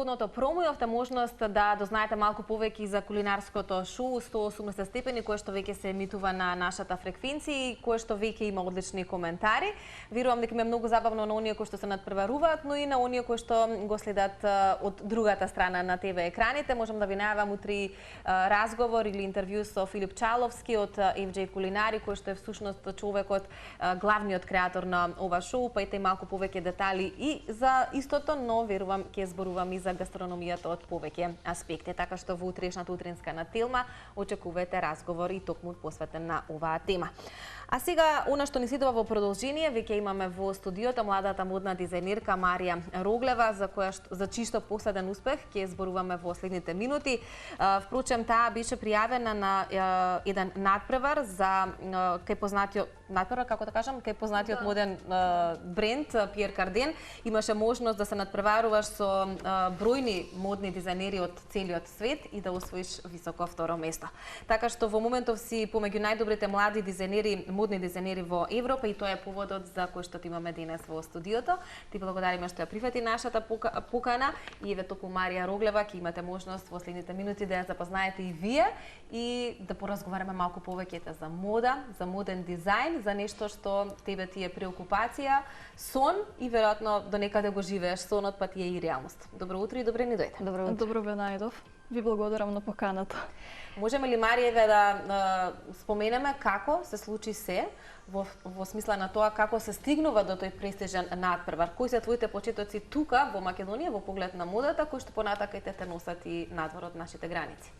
претходното промо имавте можност да дознаете малку повеќе за кулинарското шоу 180 степени, кое што веќе се емитува на нашата фреквенција и кое што веќе има одлични коментари. Верувам дека е многу забавно на оние кои што се надпреваруваат, но и на оние кои што го следат од другата страна на ТВ екраните. Можам да ви најавам утре разговор или интервју со Филип Чаловски од FJ Кулинари, кој што е всушност човекот, главниот креатор на ова шоу, па ете малку повеќе детали и за истото, но верувам ќе зборувам и за гастрономијата од повеќе аспекти. Така што во утрешната утринска на Телма очекувате разговор и токму посветен на оваа тема. А сега, она што ни следува во продолжение, веќе имаме во студиото младата модна дизајнерка Марија Роглева, за чишто последен успех ќе зборуваме во следните минути. Впрочем, таа беше пријавена на еден надпревар за кај познатиот надпревар, како да кажам, кај познатиот моден бренд Пиер Карден. Имаше можност да се надпреваруваш со бројни модни дизајнери од целиот свет и да освоиш високо второ место. Така што во моментов си помеѓу најдобрите млади дизајнери, модни дизајнери во Европа и тоа е поводот за кој што имаме денес во студиото. Ти благодариме што ја прифати нашата покана и еве току Марија Роглева ќе имате можност во следните минути да ја запознаете и вие и да поразговараме малку повеќе за мода, за моден дизајн, за нешто што тебе ти е преокупација, сон и веројатно до некаде го живееш сонот, па ти е и реалност. Добро утро и добре ни дојде. Добро утро. Добро ве најдов. Ви благодарам на поканата. Можеме ли, Марија, да споменеме како се случи се во смисла на тоа како се стигнува до тој престижен надпревар? Кои се твоите почетоци тука во Македонија во поглед на модата, кои што понатака те носат и надвор од нашите граници?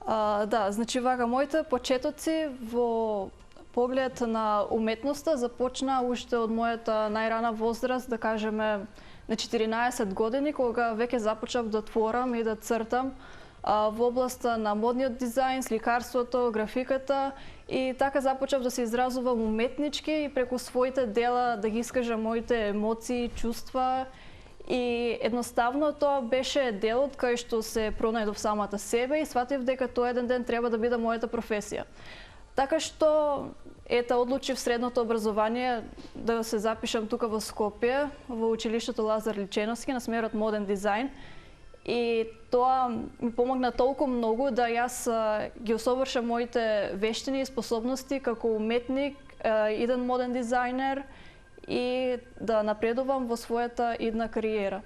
Да, значи вака моите почетоци во поглед на уметноста започна уште од мојата најрана возраст, да кажеме на 14 години, кога веќе започнав да творам и да цртам во областа на модниот дизајн, сликарството, графиката и така започнав да се изразувам уметнички и преку своите дела да ги искажам моите емоции, чувства и едноставно тоа беше делот кај што се пронајдов самата себе и сватив дека тоа еден ден треба да биде мојата професија. Така што одлучив средното образование да се запишам тука во Скопје, во училиштето Лазар Личеновски на смерот моден дизајн. И тоа ми помогна толку многу да јас ги усовршам моите вештини и способности како уметник, иден моден дизајнер и да напредувам во својата идна кариера.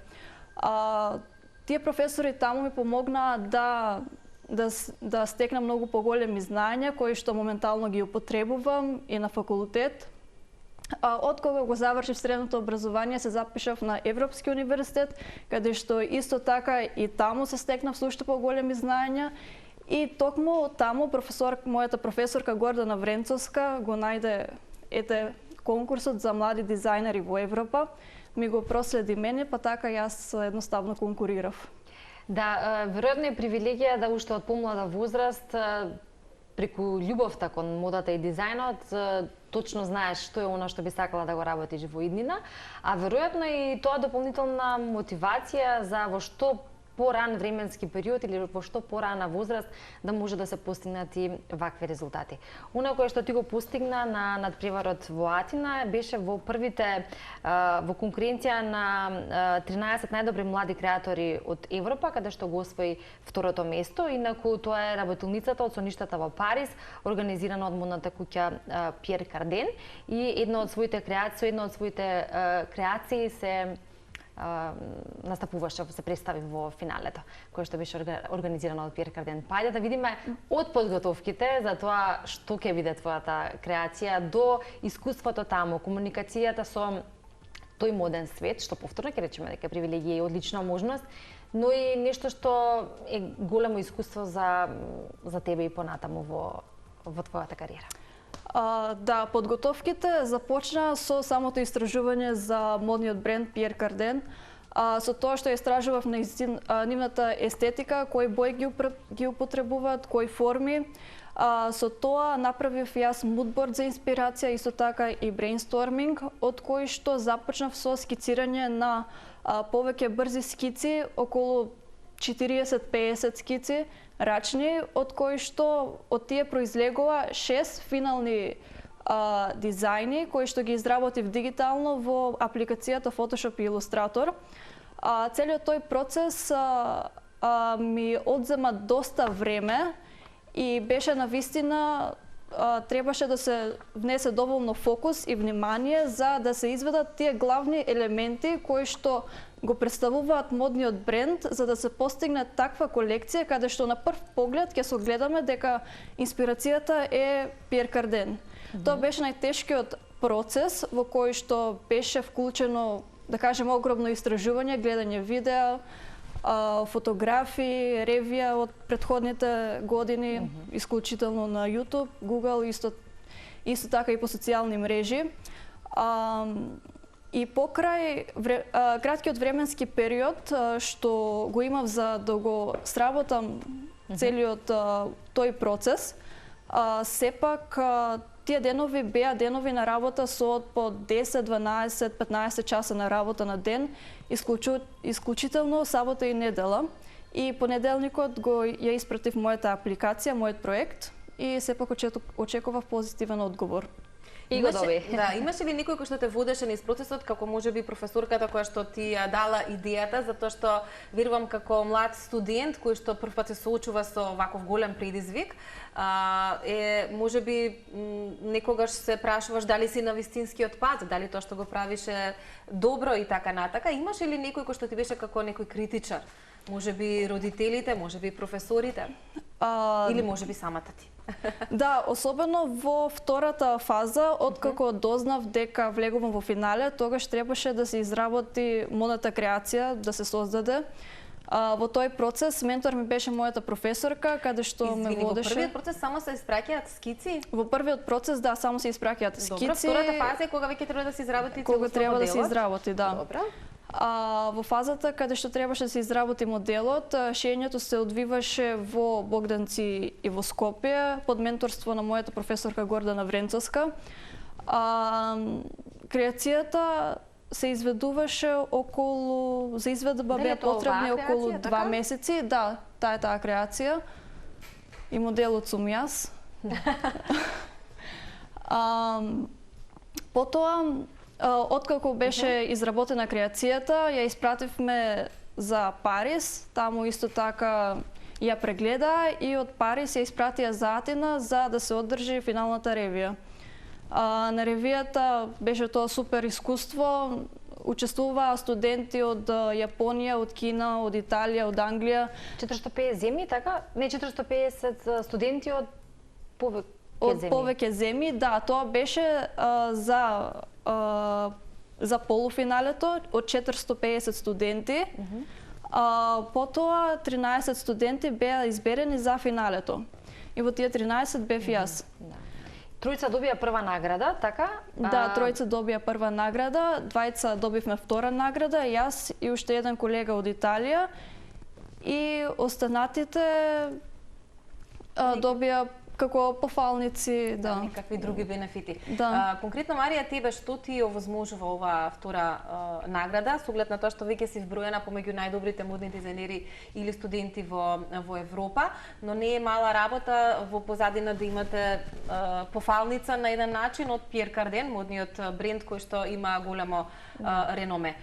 Тие професори таму ми помогнаа да стекнам многу поголеми знања кои што моментално ги употребувам и на факултет. Од кога го завршив средното образование се запишав на Европски универзитет, каде што исто така и таму се стекнав со уште поголеми знања и токму таму мојата професорка Гордана Вренцовска го најде конкурсот за млади дизајнери во Европа, ми го проследи мене, па така јас едноставно конкурирав. Да, веројатно е привилегија да уште од помлада возраст преку љубовта кон модата и дизајнот точно знаеш што е она што би сакала да го работиш во иднина, а веројатно и тоа дополнителна мотивација за во што поран временски период или во што порана возраст да може да се постигнат и вакви резултати. Она кое што ти го постигна на надпреварот во Атина беше во првите во конкуренција на 13 најдобри млади креатори од Европа, каде што го освои второто место. Инаку тоа е работилницата од соништата во Париз, организирана од модната куќа Пиер Карден и една од своите креации се настапуваше, се представи во финалето, кое што беше организирано од Пиер Карден. Па ајде да видиме од подготовките за тоа што ќе биде твојата креација до искуството таму, комуникацијата со тој моден свет, што повторно ќе речеме дека е привилегија и одлична можност, но и нешто што е големо искуство за тебе и понатаму во твојата кариера. Да, подготовките започна со самото истражување за модниот бренд Пиер Карден, со тоа што истражував нивната естетика, кои бои ги употребуваат, кои форми. Со тоа направив јас мудборд за инспирација, исто така и брейнсторминг, од кој што започнав со скицирање на повеќе брзи скици, околу 40-50 скици рачни, од кои што од тие произлегува 6 финални дизајни кои што ги изработив дигитално во апликацијата Photoshop и Illustrator. Целиот тој процес ми одзема доста време и беше навистина требаше да се внесе доволно фокус и внимание за да се изведат тие главни елементи кои што го представуваат модниот бренд за да се постигне таква колекција каде што на прв поглед ќе се огледаме дека инспирацијата е Пиер Карден. Тоа беше најтешкиот процес во кој што беше вклучено, да кажем, огромно истражување, гледање видеа, фотографии, ревија од претходните години, исклучително на YouTube, Google, исто така и по социјални мрежи. И покрај краткиот временски период што го имав за да го сработам целиот тој процес, сепак тие денови беа денови на работа со по 10, 12, 15 часа на работа на ден, исклучително сабота и недела. И понеделникот ја испратив мојата апликација, мојот проект и сепак очекував позитивен одговор. И го доби. Да, имаше ли некој кој што те водеше низ процесот, како можеби професорката која што ти ја дала идејата, затоа што верувам како млад студент кој што прв пат се соочува со ваков голем предизвик, можеби некогаш се прашуваш дали си на вистинскиот пат, дали тоа што го правише добро и така натака. Имаше ли некој кој што ти беше како некој критичар? Можеби родителите, можеби професорите? Или можеби самата ти? Да, особено во втората фаза, откако дознав дека влегувам во финале, тогаш требаше да се изработи модната креација, да се создаде. Во тој процес ментор ми беше мојата професорка, каде што ме водеше. Во првиот процес само се испраќаат скици? Во првиот процес, да, само се испраќаат скици. Добро, втората фаза е кога веќе треба да се изработи кога треба да се изработи, да. Добро. Во фазата каде што требаше да се изработи моделот, шењето се одвиваше во Богданци и во Скопје под менторство на мојата професорка Гордана Вренцовска. Креацијата се изведуваше околу, за изведба беа потребни околу 2 месеци. Да, таа е таа креација. И моделот сум јас. Потоа, откако беше изработена креацијата, ја испративме за Париз, таму исто така ја прегледа и од Париз ја испратија за Атина за да се одржи финалната ревија. На ревијата беше тоа супер искуство, учествуваа студенти од Јапонија, од Кина, од Италија, од Англија. 450 земји, така? Не, 450 студенти од повеќе земји, да, тоа беше за полуфиналето од 450 студенти. Потоа 13 студенти беа изберени за финалето. И во тие 13 бев јас. Тројца добија прва награда, така? Да, тројца добија прва награда, двајца добивме втора награда, јас и уште еден колега од Италија. И останатите добија како пофалници, да. Некакви други бенефити. Да. Конкретно, Марија, тебе што ти овозможува оваа втора награда, со оглед на тоа што веќе си вброена помеѓу најдобрите модни дизајнери или студенти во Европа, но не е мала работа во позадина да имате пофалница на еден начин од Пиер Карден, модниот бренд кој што има големо реноме.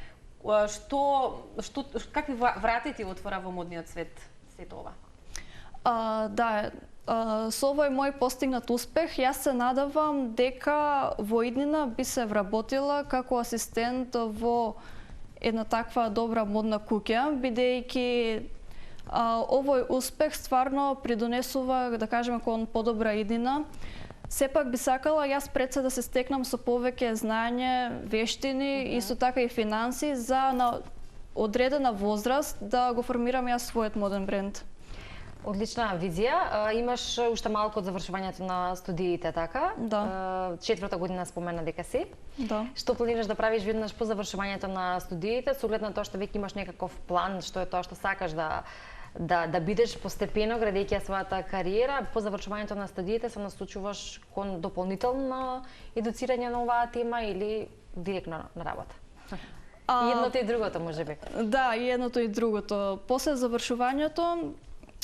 Какви врати ти отвора во модниот свет сето ова? Да, со овој мој постигнат успех, јас се надевам дека во иднина би се вработила како асистент во една таква добра модна куќа, бидејќи овој успех стварно придонесува, да кажеме, кон подобра иднина. Сепак би сакала јас пред се да се стекнам со повеќе знаење, вештини, исто така и финанси за на одредена возраст да го формирам јас својот моден бренд. Одлична визија. Имаш уште малку од завршувањето на студиите, така? Да. 4-та година спомена дека си. Да. Што планираш да правиш веднаш по завршувањето на студиите, со оглед на тоа што веќе имаш некаков план, што е тоа што сакаш да бидеш постепено градејќи својата кариера, по завршувањето на студиите се насочуваш кон дополнително едуцирање на оваа тема или директно на работа? И едното и другото, можеби. Да, и едното и другото. После завршувањето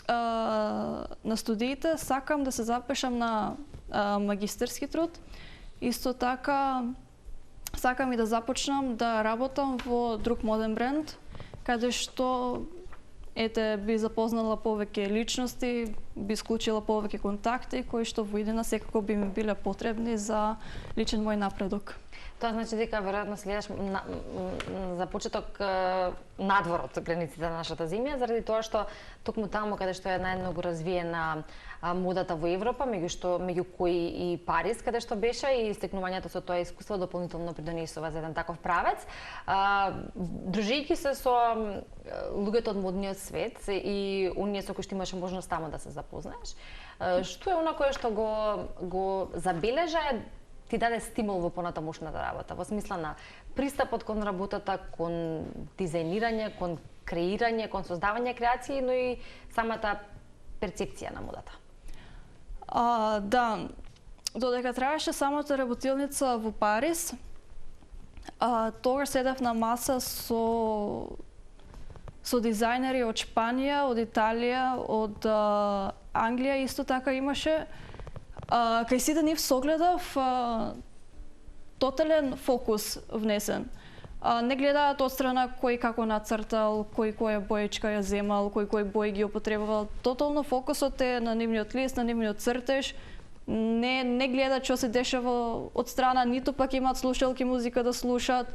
на студиите сакам да се запишам на магистерски труд. Исто така сакам и да започнам да работам во друг моден бренд каде што би запознала повеќе личности, би склучила повеќе контакти кои што во иднина секако би ми биле потребни за личен мој напредок. Тоа значи дека веројатно следаш за почеток надвор од границите на нашата земја, заради тоа што токму таму каде што е најмногу развиена модата во Европа, меѓу кои и Париз, каде што беше, и стекнувањето со тоа искуство дополнително придонесува за еден таков правец. Дружејќи се со луѓето од модниот свет и оние со кои што имаше можност таму да се запознаеш, што е она кое што го забележа, ти даде стимул во понатамошната работа, во смисла на пристапот кон работата, кон дизајнирање, кон креирање, кон создавање креации, но и самата перцепција на модата? Да, додека траеше самата работилница во Париз, тогаш седев на маса со дизајнери од Шпанија, од Италија, од Англија, исто така имаше. Кај сите нив согледав тотален фокус внесен. Не гледаат од страна кој како нацртал, кој која боечка ја земал, кој бои ги употребувал. Тотално фокусот е на нивниот лист, на нивниот цртеж. Не гледаат што се дешава од страна, ниту пак имаат слушалки музика да слушаат.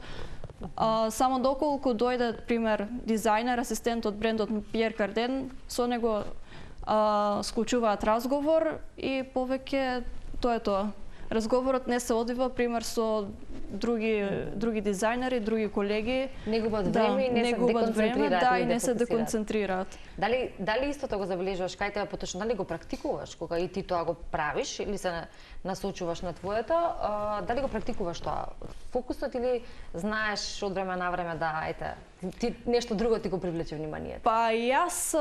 Само доколку дојде, пример, дизајнер, асистент од брендот Пиер Карден, со него склучуваат разговор и повеќе тоа е тоа. Разговорот не се одвива, пример, со други дизајнери, други колеги. Не губат време и не се деконцентрираат. Да, и не се деконцентрираат. Дали исто тоа го забележуваш кај тебе поточно, дали го практикуваш кога и ти тоа го правиш или се насочуваш на твоето, дали го практикуваш тоа фокусот или знаеш од време на време да ти нешто друго ти го привлече вниманието? Па јас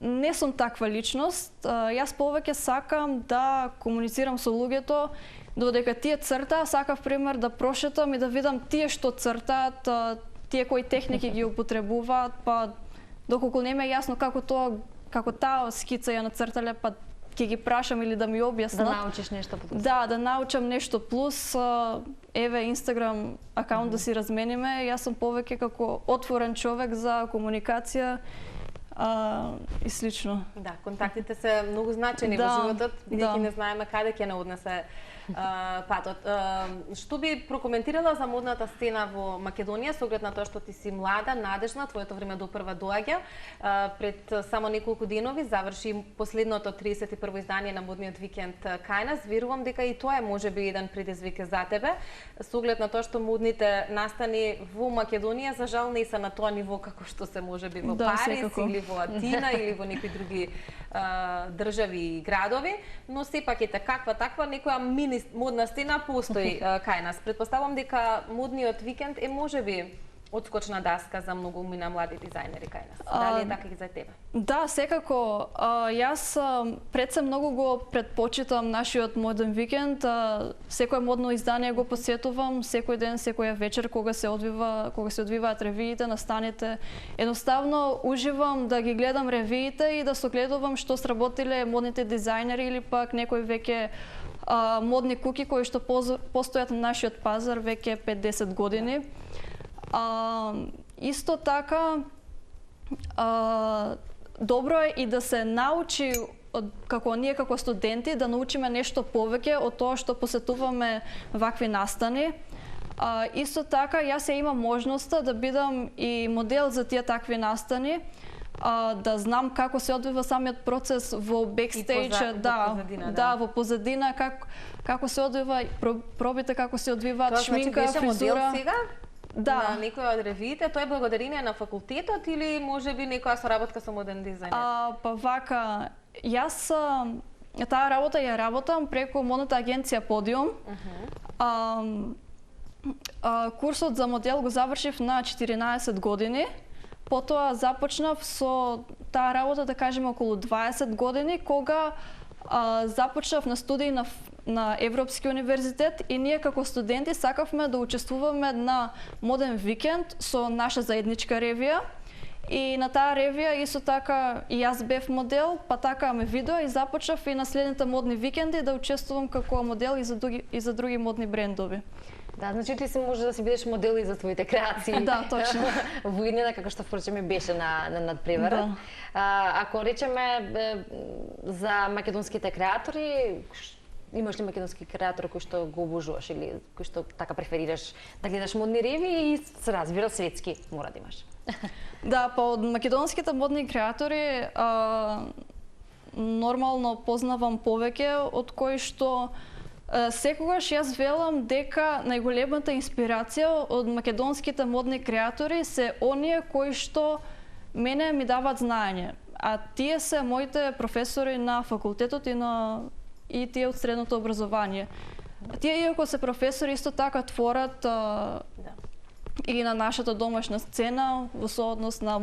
не сум таква личност. Јас повеќе сакам да комуницирам со луѓето, додека тие цртаа, сакав пример да прошетам и да видам тие што цртаат, тие кои техники ги употребуваат, па доколку не ме е јасно како таа скица ја нацртале, па ќе ги прашам или да ми објаснат. Да научиш нешто плюс. Да научам нешто плюс. Еве Инстаграм акаунт да си размениме. Јас сум повеќе како отворен човек за комуникација и слично. Да, контактите се многу значени во животот, бидејќи не знаеме каде ќе не однесе патот. Што би прокоментирала за модната сцена во Македонија, со оглед на тоа што ти си млада, надежна, твоето време допрва доаѓа. Пред само неколку денови заврши последното 31-во издание на модниот викенд кај нас. Верувам дека и тоа е можеби еден предизвик за тебе, со оглед на тоа што модните настани во Македонија за жал не се на тоа ниво како што се можеби во Париз или во Атина или во некои други држави и градови, но сепак каква таква некоја мини модна сцена постои кај нас. Предпоставувам дека модниот викенд е можеби одскочна даска за многу умина млади дизајнери кај нас. Дали е така и за тебе? Да, секако. Јас пред се многу го предпочитам нашиот моден викенд. Секој модно издание го посетувам, секој ден, секоја вечер кога се одвиваат ревиите, настаните. Едноставно уживам да ги гледам ревиите и да согледувам што сработиле модните дизајнери или пак некои веќе модни куки кои што постојат на нашиот пазар веќе 5-10 години. Исто така, добро е и да се научи, како ние како студенти, да научиме нешто повеќе од тоа што посетуваме вакви настани. Исто така, јас имам можноста да бидам и модел за тие такви настани, да знам како се одвива самиот процес во бекстејдж, во позадина, како се одвива пробите, како се одвиваат шминка, фризура. Тоа значи беше модел сега? На некој од ревиите, тоа е благодарение на факултетот или можеби некоја соработка со моден дизајнер? Па вака, јас таа работа ја работам преку модната агенција Подиум. Курсот за модел го завршив на 14 години. Потоа започнав со таа работа, да кажеме, околу 20 години, кога започнав на студии на Европски универзитет и ние како студенти сакавме да учествуваме на моден викенд со наша заедничка ревија. И на таа ревија исто така и јас бев модел, па така ме видоа и започнав и на следните модни викенди да учествувам како модел и за други модни брендови. Да, значи ти си може да си бидеш модел и за твоите креации. Да, точно. Во иднина, како што впрочем и беше на надпреварот. Ако речеме за македонските креатори, имаш ли македонски креатор кој што го обожуваш или кој што така преферираш да гледаш модни реви и се разбира светски мора да имаш? Да, па од македонските модни креатори нормално познавам повеќе, од кои што секогаш јас велам дека најголемата инспирација од македонските модни креатори се оние кои што мене ми дават знаење, а тие се моите професори на факултетот и тие од средното образование. Тие, иако се професори, исто така творат и на нашата домашна сцена во сооднос на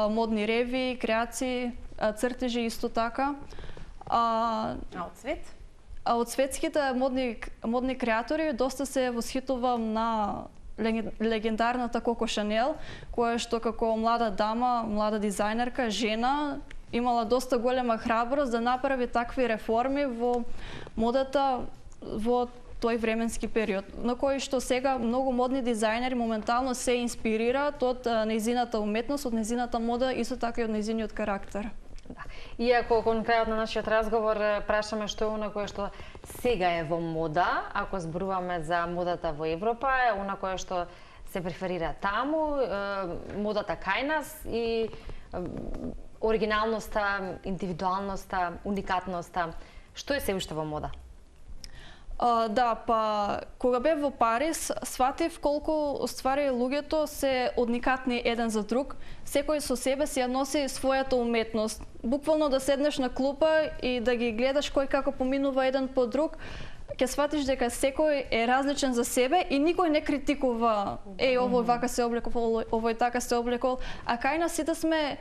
модни реви, креации, цртежи исто така. А од свет? А од светските модни креатори доста се восхитувам на легендарната Коко Шанел, која што како млада дама, млада дизајнерка, жена, имала доста голема храброст да направи такви реформи во модата во тој временски период, на кој што сега многу модни дизајнери моментално се инспирираат од нејзината уметност, од нејзината мода, исто така и од нејзиниот карактер. Да. Иако кон крајот на нашиот разговор прашаме што е она кое што сега е во мода, ако зборуваме за модата во Европа, е она кое што се преферира таму, модата кај нас и оригиналноста, индивидуалноста, уникатноста. Што е се уште во мода? Да, па кога бев во Париз, сватив колку ствари луѓето се одникатни еден за друг. Секој со себе си ја носи својата уметност. Буквално да седнеш на клупа и да ги гледаш кој како поминува еден по друг, ќе сватиш дека секој е различен за себе и никој не критикува овој вака се облекол, овој така се облекол, а кај нас сите сме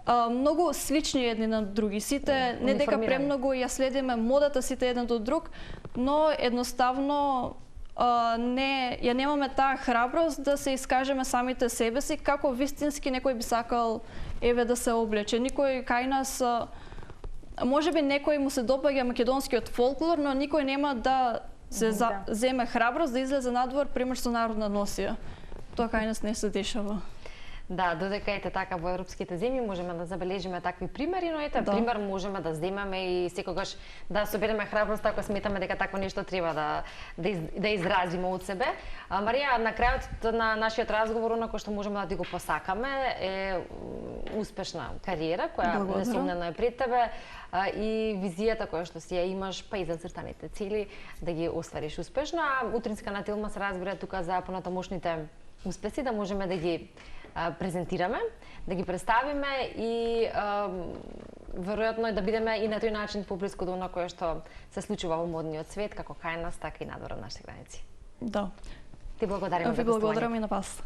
многу слични едни на други. Сите не дека премногу ја следиме модата сите еден до друг, но едноставно ја немаме таа храброст да се искажеме самите себе си како вистински некој би сакал да се облече. Никој кај нас можеби некој му се допаѓа македонскиот фолклор, но никој нема да се земе храброст да излезе надвор пример со народна носија. Тоа кај нас не се дешава. Да, додека ете така во европските земји можеме да забележиме такви примери, но ете пример можеме да земеме и секогаш да собереме храброст ако сметаме дека такво нешто треба да изразиме од себе. Марија, на крајот на нашиот разговор онако што можеме да ти го посакаме е успешна кариера која несомнено е пред тебе и визијата која што си ја имаш, па и зацртаните цели да ги оствариш успешно. А утринска на Телма се разбира тука за понатамошните успеси да можеме да ги презентираме, да ги представиме и веројатно да бидеме и на тој начин поблиску до она кое што се случува во модниот свет, како кај нас, така и надвор од нашите граници. Да. Ти благодарам за гостување. Ви благодарам и на вас.